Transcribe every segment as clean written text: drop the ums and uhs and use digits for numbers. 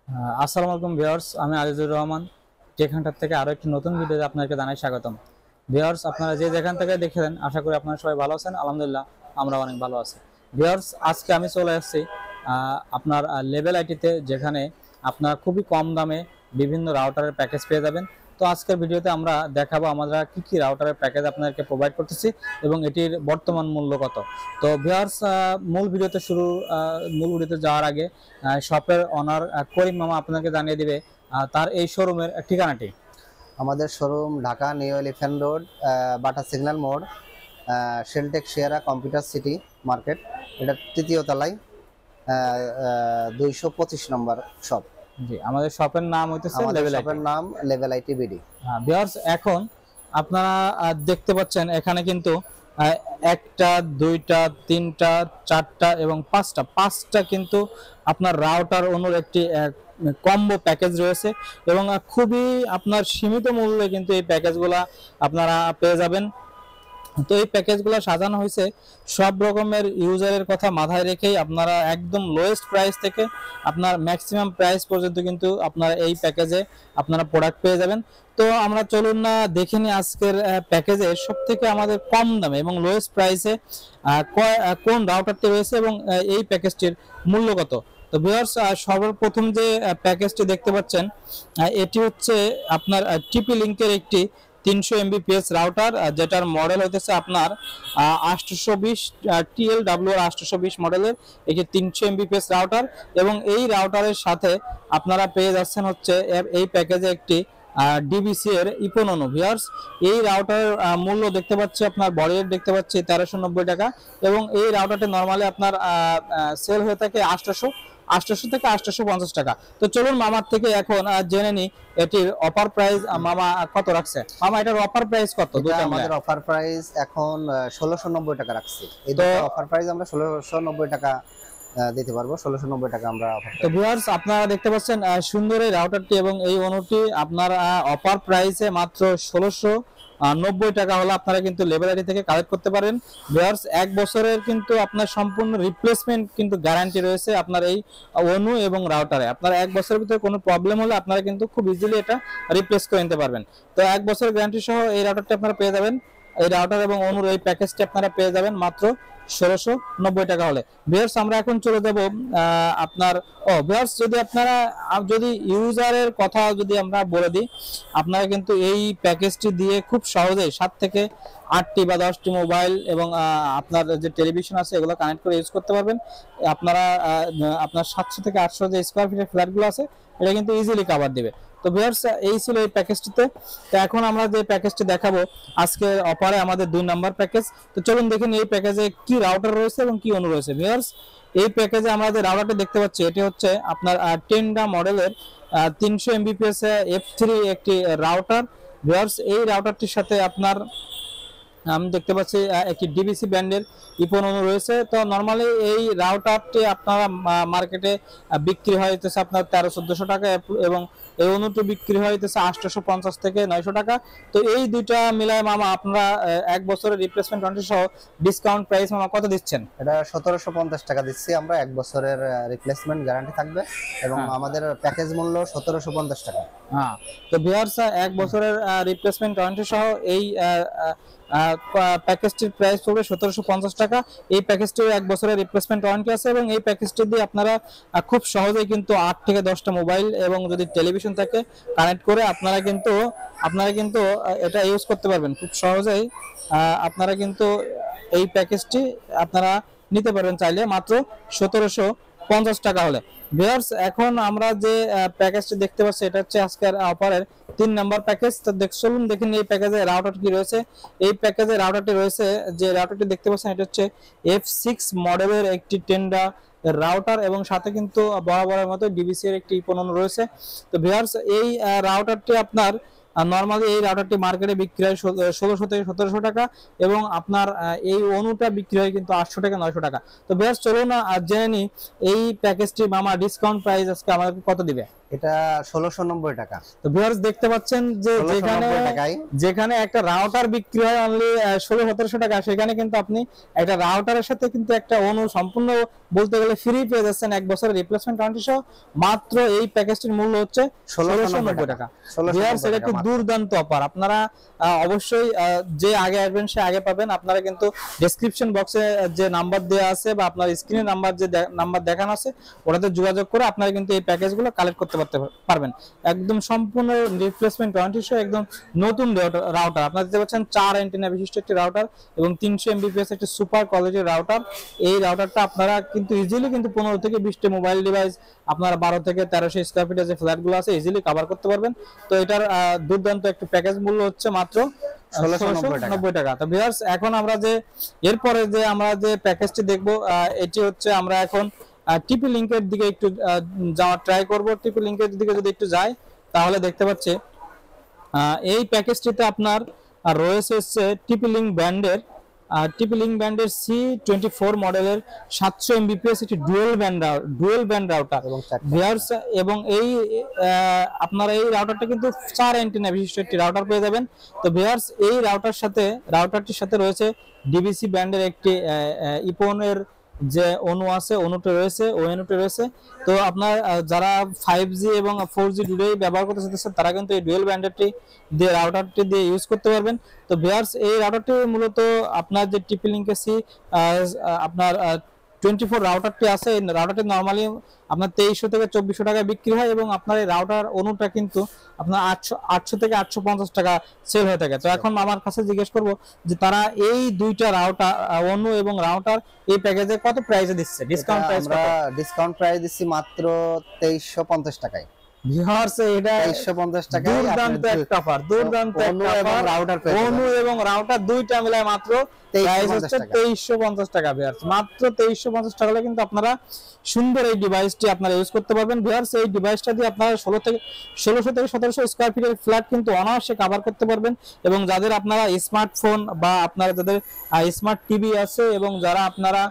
আসসালামু আলাইকুম ভিউয়ার্স, আমি আজিজুর রহমান টেক হান্টার থেকে আরো একটি নতুন ভিডিওতে আপনাকে জানাই স্বাগতম। ভিউয়ার্স, আপনারা যে যেখান থেকে দেখেন আশা করি আপনারা সবাই ভালো আছেন। আলহামদুলিল্লাহ, আমরা অনেক ভালো আছি। ভিউয়ার্স, আজকে আমি চলে আসছি আপনার লেভেল আইটিতে, যেখানে আপনারা খুবই কম দামে বিভিন্ন রাউটারের প্যাকেজ পেয়ে যাবেন। তো আজকের ভিডিওতে আমরা দেখাবো আমরা কি কি রাউটারের প্যাকেজ আপনাদেরকে প্রোভাইড করতেছি এবং এটির বর্তমান মূল্য কত। তো ভিউয়ার্স, মূল ভিডিওতে যাওয়ার আগে শপের অনার করিম মামা আপনাকে জানিয়ে দিবে তার এই শোরুমের ঠিকানাটি। আমাদের showroom Dhaka new elephant road, বাটা সিগন্যাল মোড়, শেলটেক শেয়ারা কম্পিউটার সিটি মার্কেট। এটা তৃতীয় তলায়, 225 নম্বর শপ। জি, আমাদের শপের নাম হইতেছে আমাদের লেভেল আইটি। শপের নাম লেভেল আইটি বিডি। হ্যাঁ ভিউয়ার্স, এখন আপনারা দেখতে পাচ্ছেন এখানে কিন্তু একটা, দুইটা, তিনটা, চারটা এবং পাঁচটা কিন্তু আপনার রাউটার অনুর একটি কম্বো প্যাকেজ রয়েছে এবং খুবই আপনার সীমিত মূল্যে কিন্তু এই প্যাকেজগুলা আপনারা পেয়ে যাবেন। তো এই প্যাকেজগুলো সাজানো হয়েছে সব রকমের ইউজারের কথা মাথায় রেখেই। আপনারা একদম লোয়েস্ট প্রাইস থেকে আপনার ম্যাক্সিমাম প্রাইস পর্যন্ত কিন্তু আপনারা এই প্যাকেজে আপনারা প্রোডাক্ট পেয়ে যাবেন। তো আমরা চলুন না দেখে নিই আজকের প্যাকেজে সব থেকে আমাদের কম দামে এবং লোয়েস্ট প্রাইসে কোন রাউটারটি রয়েছে এবং এই প্যাকেজটির মূল্য কত। তো ভিউয়ার্স, সর্বপ্রথম যে প্যাকেজটি দেখতে পাচ্ছেন এটি হচ্ছে আপনার টিপি লিঙ্কের একটি 300 MBPS রাউটার, যেটার মডেল হইতেছে আপনার 820 TLW 820 মডেলের একটি 300 MBPS রাউটার। এবং এই রাউটারের সাথে আপনারা পেয়ে যাচ্ছেন হচ্ছে এই প্যাকেজে একটি ডিবিসি এর ইপোননো। ভিউয়ার্স, এই রাউটারের মূল্য দেখতে পাচ্ছি আপনার বডি রেট দেখতে পাচ্ছি 1390 টাকা এবং এই রাউটারটি নর্মালি আপনার সেল হয়ে থাকে 800 থেকে 850 টাকা। তো চলুন মামার থেকে এখন জেনে নি এটির অফার প্রাইস মামা কত রাখছে। মামা, এটার অফার প্রাইস কত? আমাদের অফার প্রাইস এখন 1690 টাকা রাখছি। এই তো অফার প্রাইস আমরা 1690 টাকা দিতে পারবো। 1690 টাকা আমরা অফার। তো ভিউয়ার্স, আপনারা দেখতে পাচ্ছেন সুন্দর এই রাউটারটি এবং এই অনুটি আপনার অফার প্রাইসে মাত্র 1690 টাকা হলে আপনারা কিন্তু লেভেল আইডি থেকে কালেক্ট করতে পারেন। ভিউয়ার্স, 1 বছরের কিন্তু আপনার সম্পূর্ণ রিপ্লেসমেন্ট কিন্তু গ্যারান্টি রয়েছে আপনার এই অনু এবং রাউটারে। আপনার 1 বছরের ভিতরে কোনো প্রবলেম হলে আপনারা কিন্তু খুব ইজিলি এটা রিপ্লেস করে নিতে পারবেন। তো 1 বছরের গ্যারান্টি সহ এই রাউটারটি আপনারা পেয়ে যাবেন। এই রাউটার এবং অনুর এই প্যাকেজটি আপনারা পেয়ে যাবেন মাত্র 1690 টাকা হলে। ভিউয়ার্স, আমরা এখন চলে যাব আপনার ভিউয়ার্স, যদি ইউজারের কথা যদি আমরা বলে দিই, আপনারা কিন্তু এই প্যাকেজটি দিয়ে খুব সহজেই 7 থেকে 8টি বা 10টি মোবাইল এবং আপনার যে টেলিভিশন আছে এগুলো কানেক্ট করে ইউজ করতে পারবেন। আপনারা আপনার 700 থেকে 800 যে স্কয়ার ফিটের ফ্ল্যাটগুলো আছে এটা কিন্তু ইজিলি কভার দিবে। তো ভিউয়ার্স, এই ছিল এই প্যাকেজটিতে। তো এখন আমরা যে প্যাকেজটি দেখাবো আজকে অফারে আমাদের 2 নাম্বার প্যাকেজ। তো চলুন দেখেন এই প্যাকেজে কি রাউটার রয়েছে এবং কি অনু রয়েছে। ভিউয়ার্স, এই প্যাকেজে আমরা যে রাউটারটি দেখতে পাচ্ছি এটি হচ্ছে আপনার টেন্ডা মডেলের 300 MBPS F3 একটি রাউটার। ভিউয়ার্স, এই রাউটারটির সাথে আপনার আমি দেখতে পাচ্ছি একটি ডিবিসি ব্র্যান্ডের ইপোননো রয়েছে। তো নরমালি এই রাউটারটি আপনারা মার্কেটে বিক্রি হইতেছে আপনার 1300-1400 টাকা এবং এই অনুটি বিক্রি হইতেছে 850 থেকে 900 টাকা। তো এই দুইটা মিলায় মামা আপনারা 1 বছরের রিপ্লেসমেন্ট ওয়ারেন্টি সহ ডিসকাউন্ট প্রাইস মামা কত দিচ্ছেন? এটা 1750 টাকা দিচ্ছি আমরা। 1 বছরের রিপ্লেসমেন্ট গ্যারান্টি থাকবে এবং আমাদের প্যাকেজ মূল্য 1750 টাকা। হ্যাঁ, তো ভিউয়ার্স, 1 বছরের রিপ্লেসমেন্ট ওয়ারেন্টি সহ এই প্যাকেজটির প্রাইস পড়বে 1750 টাকা। এই প্যাকেজটির 1 বছরের রিপ্লেসমেন্ট ওয়ারেন্টি আছে এবং এই প্যাকেজটি দিয়ে আপনারা খুব সহজেই কিন্তু 8 থেকে 10টা মোবাইল এবং যদি টেলিভিশন থাকে কানেক্ট করে আপনারা কিন্তু এটা ইউজ করতে পারবেন খুব সহজেই। আপনারা কিন্তু এই প্যাকেজটি আপনারা নিতে পারবেন চাইলে মাত্র 1750 টাকা হলে। ভিউয়ার্স, এখন আমরা যে প্যাকেজটি দেখতে পাচ্ছি এটা হচ্ছে আজকের অফারের 3 নাম্বার প্যাকেজ। তো চলুন দেখেন এই প্যাকেজে রাউটার কি রয়েছে। এই প্যাকেজে রাউটারটি রয়েছে, যে রাউটারটি দেখতে পাচ্ছেন এটা হচ্ছে F6 মডেলের একটি টেন্ডা রাউটার এবং সাথে কিন্তু বরাবরের মতো ডিবিসি এর একটি ইপোনন রয়েছে। তো ভিউয়ার্স, এই রাউটারটি আপনার নরমালি এই রাউটারটি মার্কেটে বিক্রি হয় 1600 থেকে 1700 টাকা, এবং আপনার এই অনুটা বিক্রি হয় কিন্তু 800 থেকে 900 টাকা। তো বেশ চলুন জেনে নিই এই প্যাকেজটি মামা ডিসকাউন্ট প্রাইস আজকে আমাদেরকে কত দিবে। এটা 1690 টাকা। তো ভিউয়ার্স দেখতে পাচ্ছেন যে যেখানে একটা রাউটার বিক্রি হয় অনলি 1600-1700 টাকা, সেখানে কিন্তু আপনি একটা রাউটারের সাথে কিন্তু একটা অনু সম্পূর্ণ বলতে গেলে ফ্রি পেয়ে যাচ্ছেন 1 বছরের রিপ্লেসমেন্ট ওয়ারেন্টি সহ। মাত্র এই প্যাকেজটির মূল্য হচ্ছে 1690 টাকা। ভিউয়ার্স এটা একটি দুর্দান্ত অফার, আপনারা অবশ্যই যে আগে আসবেন সে আগে পাবেন। আপনারা কিন্তু ডেসক্রিপশন বক্সে যে নাম্বার দেওয়া আছে বা আপনার স্ক্রিনে নাম্বার যে নাম্বার দেখানো আছে ওটাতে যোগাযোগ করে আপনারা কিন্তু এই প্যাকেজগুলো কালেক্ট করতে পারবেন। একদম সম্পূর্ণ রিপ্লেসমেন্ট ওয়ারেন্টি সহ একদম নতুন রাউটার আপনারা দেখতে পাচ্ছেন, 4 অ্যান্টেনা বিশিষ্ট একটি রাউটার এবং 300 Mbps একটি সুপার কোয়ালিটির রাউটার। এই রাউটারটা আপনারা কিন্তু ইজিলি কিন্তু 15 থেকে 20টি মোবাইল ডিভাইস আপনারা 12 থেকে 1300 স্কয়ার ফিটের যে ফ্ল্যাটগুলো আছে ইজিলি কভার করতে পারবেন। তো এটার দুর্দান্ত একটি প্যাকেজ মূল্য হচ্ছে মাত্র 1690 টাকা। তো ভিউয়ার্স এখন আমরা যে এরপরে যে আমরা যে প্যাকেজটি দেখব এটি হচ্ছে আমরা এখন টিপি লিংকের দিকে একটু যাওয়ার ট্রাই করব। টিপি লিংকের দিকে যদি একটু যাই তাহলে দেখতে পাচ্ছি এই প্যাকেজটিতে আপনার রয়েছে হচ্ছে টিপি লিংক ব্যান্ডের C24 মডেলের 700 Mbps একটি ডুয়েল ব্যান্ড রাউটার ভিউয়ার্স, এবং এই আপনারা এই রাউটারটা কিন্তু 4 অ্যান্টেনা বিশিষ্ট একটি রাউটার পেয়ে যাবেন। তো ভিউয়ার্স এই রাউটারটির সাথে রয়েছে ডিবিসি ব্যান্ডের একটি ইপনের যে অনু আছে অনুটা রয়েছে। তো আপনার যারা 5G এবং 4G দুটোই ব্যবহার করতে চাচ্ছেন তারা কিন্তু এই ডুয়েল ব্যান্ডেরটি দিয়ে রাউটারটি দিয়ে ইউজ করতে পারবেন। তো ভিউয়ার্স এই রাউটারটি মূলত আপনার যে টিপি লিংকে আপনার 24 রাউটারটি আছে, এই রাউটারটি নরমালি আপনার 2300 থেকে 2400 টাকায় বিক্রি হয়, এবং আপনার এই রাউটার অনুটা কিন্তু আপনার 800 থেকে 850 টাকা সেল হয়ে থাকে। তো এখন আমার কাছে জিজ্ঞেস করব যে তারা এই দুইটা রাউটার অনু এবং রাউটার এই প্যাকেজে কত প্রাইসে দিচ্ছে, ডিসকাউন্ট প্রাইস কত? আমরা ডিসকাউন্ট প্রাইস দিচ্ছি মাত্র 2350 টাকায়। ভিউয়ার্স এটা 2350 টাকায় দুর্দান্ত একটা অফার, অনু এবং রাউটার দুইটা মিলায় মাত্র প্রাইস হচ্ছে 2350 টাকা। ভিউয়ার্স মাত্র 2350 টাকা কিন্তু আপনারা সুন্দর এই ডিভাইসটি আপনারা ইউজ করতে পারবেন। ভিউয়ার্স এই ডিভাইসটা দিয়ে আপনারা 1600 থেকে 1700 স্কয়ার ফিটের ফ্ল্যাট কিন্তু অনায়াসে কভার করতে পারবেন। এবং যাদের আপনারা স্মার্টফোন বা আপনারা যাদের স্মার্ট টিভি আছে এবং যারা আপনারা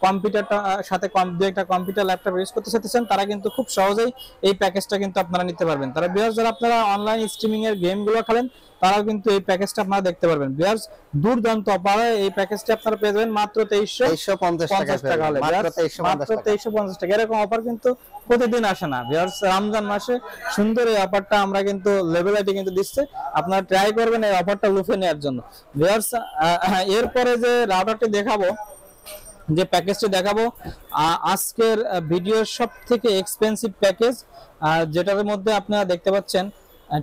কম্পিউটারটা সাথে একটা কম্পিউটার ল্যাপটপ ইউজ করতে চাইতেছেন তারা কিন্তু খুব সহজেই এই প্যাকেজটা কিন্তু আপনারা নিতে পারবেন। তারা ভিউয়ার্স যারা আপনারা অনলাইন স্ট্রিমিং এর গেমগুলো খেলেন তারাও কিন্তু এই প্যাকেজটা আপনারা দেখতে পারবেন। ভিউয়ার্স দুর্দান্ত অফারে এই প্যাকেজটা আপনারা পেয়ে যাবেন মাত্র 2350 টাকা হলে, মাত্র 2350 টাকা। এরকম অফার কিন্তু প্রতিদিন আসে না ভিউয়ার্স, রমজান মাসে সুন্দর এই অফারটা আমরা কিন্তু লেভেল আইটি কিন্তু দিচ্ছে, আপনারা ট্রাই করবেন এই অফারটা লুফে নেওয়ার জন্য। ভিউয়ার্স এরপরে যে রাউটারটি দেখাবো, যে প্যাকেজটি দেখাবো আজকের ভিডিওর সব থেকে এক্সপেন্সিভ প্যাকেজ, যেটার মধ্যে আপনারা দেখতে পাচ্ছেন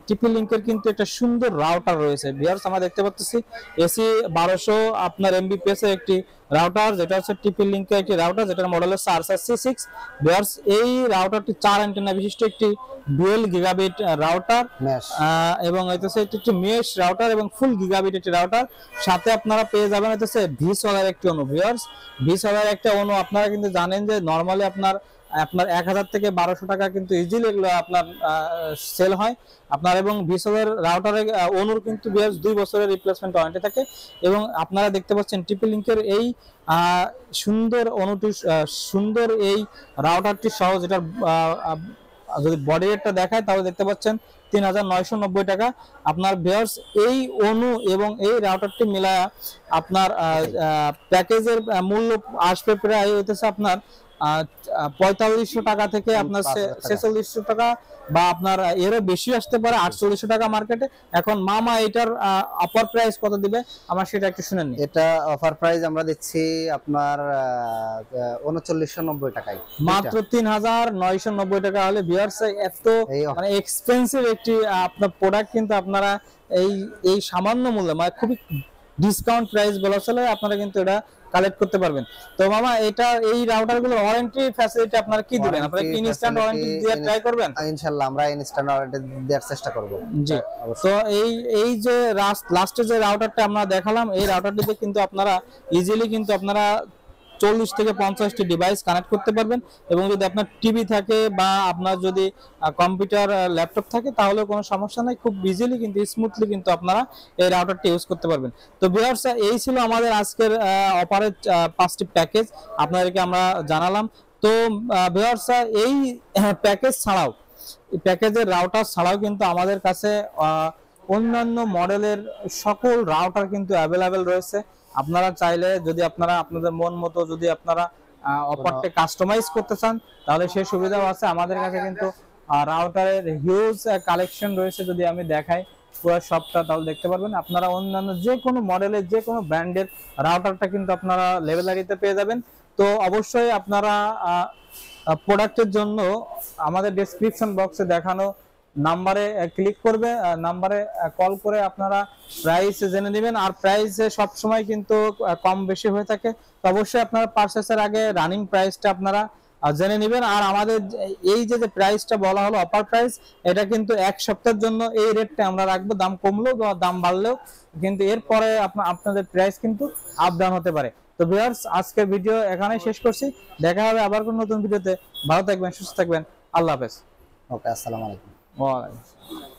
টিপি লিংকের কিন্তু একটা সুন্দর রাউটার রয়েছে। ভিউয়ার্স আমরা দেখতে পাচ্ছি এসি 1200 আপনার এমবিপিএস এর একটি রাউটার, যেটা হচ্ছে টিপি লিংকের একটি রাউটার যেটার মডেল হচ্ছে RC6। ভিউয়ার্স এই রাউটারটি 4 অ্যান্টেনা বিশিষ্ট একটি ডুয়েল গিগাবিট রাউটার, এবং হচ্ছে একটি মেশ রাউটার এবং ফুল গিগাবিট একটি রাউটার। সাথে আপনারা পেয়ে যাবেন হচ্ছে ভিসোলার একটি অনু। ভিউয়ার্স ভিসোলার একটা অনু আপনারা কিন্তু জানেন যে নরমালি আপনার 1000 থেকে 1200 টাকা কিন্তু ইজিলি এগুলো আপনার সেল হয় আপনার। এবং ভিসোলার রাউটারের অনুর কিন্তু 2 বছরের রিপ্লেসমেন্ট ওয়ারেন্টি থাকে। এবং আপনারা দেখতে পাচ্ছেন টিপি লিংকের এই সুন্দর অনুটি সুন্দর এই রাউটারটি সহ, যেটা যদি বডি রেটটা দেখায় তাহলে দেখতে পাচ্ছেন 3990 টাকা। আপনার ভিউয়ার্স এই অনু এবং এই রাউটারটি মিলায়া আপনার প্যাকেজের মূল্য আসবে প্রায় হইতেছে আপনার 4500 টাকা থেকে আপনার 4600 টাকা, বা আপনার এরও বেশি আসতে পারে 4800 টাকা মার্কেটে। এখন মামা এটার অফার প্রাইস কত দিবে আমার সেটা একটু শুনেন। এটা অফার প্রাইস আমরা দিচ্ছি আপনার 3990 টাকায়, মাত্র 3990 টাকা হলে। ভিউয়ার্স এত মানে এক্সপেন্সিভ একটি আপনার প্রোডাক্ট কিন্তু আপনারা এই সামান্য মূল্যে মানে খুবই ডিসকাউন্ট প্রাইস বলা চলে আপনারা কিন্তু এটা কালেক্ট করতে পারবেন। তো মামা এটা এই রাউটারগুলো ওয়ারেন্টি ফ্যাসিলিটি আপনারা কি দিবেন? আপনারা কি ইনস্ট্যান্ট ওয়ারেন্টি দিয়ে ট্রাই করবেন? ইনশাআল্লাহ আমরা ইনস্ট্যান্ট ওয়ারেন্টি দেওয়ার চেষ্টা করব। জি, তো এই যে লাস্টে যে রাউটারটা আমরা দেখালাম এই রাউটারটিতে কিন্তু আপনারা ইজিলি কিন্তু আপনারা 40 থেকে 50টি ডিভাইস কানেক্ট করতে পারবেন। এবং যদি আপনার টিভি থাকে বা আপনার যদি কম্পিউটার ল্যাপটপ থাকে তাহলে কোনো সমস্যা নাই, খুব ইজিলি কিন্তু স্মুথলি কিন্তু আপনারা এই রাউটারটি ইউজ করতে পারবেন। তো ভিউয়ার্স, এই ছিল আমাদের আজকের অপারেট 5টি প্যাকেজ আপনাদেরকে আমরা জানালাম। তো ভিউয়ার্স, এই প্যাকেজ ছাড়াও, এই প্যাকেজের রাউটার ছাড়াও কিন্তু আমাদের কাছে অন্যান্য মডেলের সকল রাউটার কিন্তু অ্যাভেলেবেল রয়েছে। আপনারা চাইলে যদি আপনারা আপনাদের মন মতো যদি আপনারা অপারটা কাস্টমাইজ করতে চান তাহলে সেই সুবিধাও আছে। আমাদের কাছে কিন্তু রাউটারের হিউজ কালেকশন রয়েছে। যদি আমি দেখাই পুরো সবটা তাহলে দেখতে পারবেন। আপনারা অন্যান্য যে কোনো মডেলের যে কোনো ব্র্যান্ডের রাউটারটা কিন্তু আপনারা লেভেলারিতে পেয়ে যাবেন। তো অবশ্যই আপনারা প্রোডাক্টের জন্য আমাদের ডেসক্রিপশন বক্সে দেখানো নাম্বারে ক্লিক করবে, নাম্বারে কল করে আপনারা প্রাইস জেনে নেবেন। আর প্রাইস সব সময় কিন্তু কম বেশি হয়ে থাকে। তো অবশ্যই আপনারা পারচেসের আগে রানিং প্রাইসটা আপনারা জেনে নেবেন। আর আমাদের এই যে প্রাইসটা বলা হলো অফার প্রাইস, এটা কিন্তু 1 সপ্তাহের জন্য এই রেটটা আমরা রাখবো। দাম কমলেও বা দাম বাড়লেও কিন্তু এরপরে আপনাদের প্রাইস কিন্তু আপ ডাউন হতে পারে। তো ভিউয়ার্স, আজকের ভিডিও এখানেই শেষ করছি। দেখা হবে আবার কোনো নতুন ভিডিওতে। ভালো থাকবেন, সুস্থ থাকবেন। আল্লাহ হাফেজ। ওকে, আসসালামু আলাইকুম। ওয়ালাইকুম।